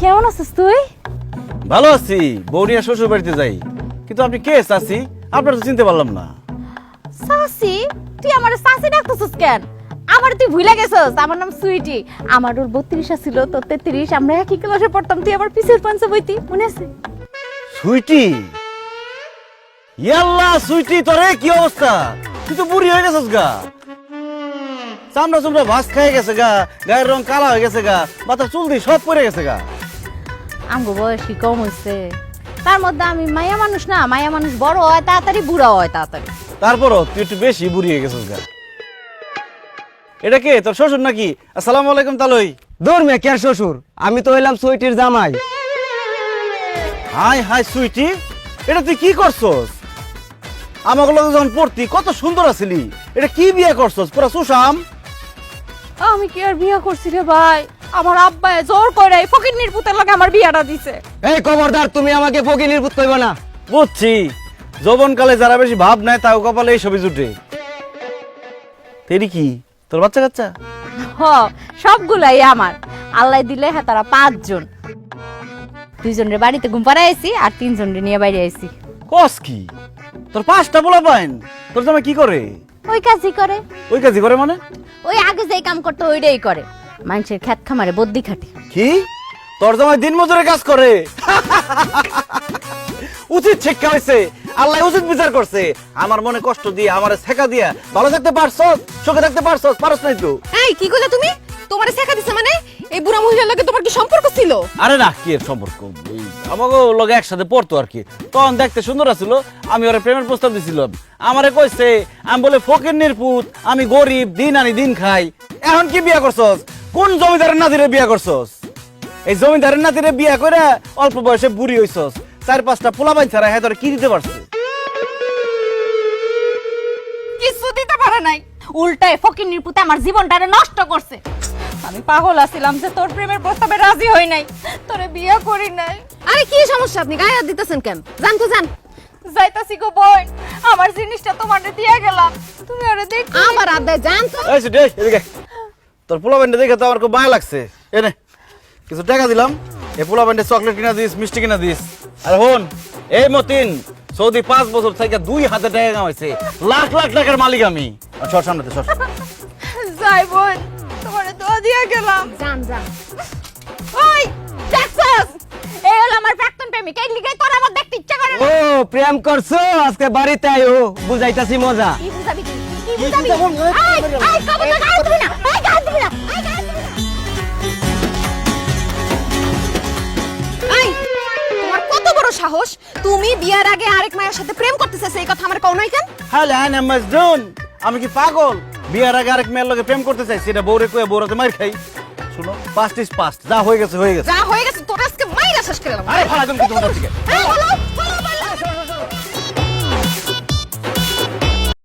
কেমন আছিস তুই? ভালো আছি, বৌরিয়া শ্বশুর বাড়িতে যাই। কিন্তু আপনি কে চাচি? আপনার তো চিনতে পারলাম না। সাসি? তুই আমার সাসি ডাকতেছিস কেন? আমার তুই ভুলে গেছস, আমার নাম সুইটি। আমার ওর 32 ছিল, তোর 33। আমরা একই ক্লাসে পড়তাম, তুই আমার পিছের পাঞ্চে বইতি, মনে আছে? সুইটি, ইয়াল্লা সুইটি, তোরে কি অবস্থা? তুই তো বুড়ি হয়ে গেছিস গা। চামড়া চামড়া ভাস খেয়ে গেছে গা, গায়ের রং কালা হয়ে গেছে গা, মাথার চুল দিয়ে সব পড়ে গেছে গা। আমগো বয়স কি কম হইছে? তার মধ্যে আমি মায়া মানুষ না, মায়া মানুষ বড় হয় তাড়াতাড়ি, বুড়া হয় তাড়াতাড়ি। তারপরও তুই একটু বেশি বুড়ি হয়ে গেছিস গা। এটা কে, তোর শ্বশুর নাকি? আসসালামু আলাইকুম তালই। দূর মে কে শ্বশুর, আমি তো হইলাম সুইটির জামাই। হাই হাই সুইটি, এটা তুই কি করছস? আমাকে লগে যখন পড়তি কত সুন্দর আছিলি, এটা কি বিয়ে করছস? পুরা সুশাম। আমি কি আর বিয়ে করছি রে ভাই? আমার আব্বায়ে জোর করে ফকিন্নির পুতের লগে আমার বিয়াটা দিছে। এই খবরদার, তুমি আমাকে ফকিনির পুত কইবা না। বুঝছি, যৌবনকালে যারা বেশি ভাব নেয় তাও কপালে এই ছবি জুটে। তেরি কি তোর বাচ্চা কাচ্চা? হ, সবগুলাই আমার। আল্লাহ দিলে হ্যাঁ তারা 5 জন। 2 জনের বাড়িতে ঘুম পাড়াইছি আর 3 জনের নিয়ে বাইরে আইছি। কস কি? তোর 5টা পোলা পাইন? তোর জামাই কি করে? ওই কাজই করে। ওই কাজই করে মানে? ওই আগে যেই কাম করতে ওইটাই করে। মানুষের খেত খামারে বদ্যি খাটে। কি? তোর জামাই দিন মজুরের কাজ করে? উচিত শিক্ষা হয়েছে, আল্লাহ উচিত বিচার করছে। আমার মনে কষ্ট দিয়ে, আমারে শেখা দিয়া ভালো থাকতে পারছস, সুখে থাকতে পারছস, পারছ নাই তো? এই কি কইলা তুমি? তোমারে শেখা দিছে মানে? এই বুড়া মহিলার লগে তোমার কি সম্পর্ক ছিল? আরে না, কি এর সম্পর্ক? আমাকে লগে একসাথে পড়তো আর কি। তখন দেখতে সুন্দর আছিল, আমি ওরে প্রেমের প্রস্তাব দিছিলাম। আমারে কইছে আমি বলে ফকিন্নির পুত, আমি গরিব, দিন আনি দিন খাই। এখন কি বিয়া করছস? কোন জমিদারের নাতিরে বিয়া করছস? এই জমিদারের নাতিরে বিয়া করে অল্প বয়সে বুড়ি হইছস। 4-5টা পোলাপাইন ছাড়া হ্যাঁ তোরে কি দিতে পারছে? কিছু দিতে পারে নাই, উল্টায় ফকিন্নির পুতে আমার জীবনটারে নষ্ট করছে। আমি পাগল আছিলাম যে তোর প্রেমের প্রস্তাবে রাজি হই নাই, তোরে বিয়ে করি নাই। আরে কি সমস্যা, আপনি গায়ে হাত দিতেছেন কেন? জান তো জান। যাইতাছি গো বোন, আমার জিনিসটা তোমারে দিয়ে গেলাম, তুমি ওরে দেখ। আমার আব্বা জান তো। এই সুটি, এদিকে তোর পোলাপাইনটা দেখে তো আমার খুব মায়া লাগছে। এনে কিছু টাকা দিলাম, এই পোলাপাইনটা চকলেট কিনা দিস, মিষ্টি কিনা দিস। আর হন, এই মতিন সৌদি 5 বছর থেকে 2 হাতে টাকা কামাইছে, লাখ লাখ টাকার মালিক আমি। সর সামনে সর। যাই বোন, তোমারে দোয়া দিয়ে গেলাম। জান জান। ওই দেখছস, এই হলো আমার প্রাক্তন প্রেমিক, এই লিগাই তোর আমার দেখতে ইচ্ছা করে ও না। প্রেম করছো, আজকে বাড়িতে আইও, বুঝাইতাছি মজা। কি বুঝাবি তুই? কি বুঝাবি? আই কবে তো গায়ে দিবি না, আই গায়ে দিবি না, আই গায়ে দিবি না। এই তোমার কত বড় সাহস, তুমি বিয়ার আগে আরেক মায়ের সাথে প্রেম করতেছিস, এই কথা আমার কও নাই কেন? হ্যালো আনা মাজনুন, আমি কি পাগল? বিয়ার আগে আরেক মেয়ের লগে প্রেম করতে চাইছি, এটা বউরে কয়ে বউরাতে মার খাই। শুনো, পাস্ট ইজ পাস্ট, যা হয়ে গেছে হয়ে গেছে। যা হয়ে গেছে তোর আজকে মাইরা শেষ করে দিলাম। আরে ফালা তুমি কি তোমার দিকে? এই বলো, বলো, বলো।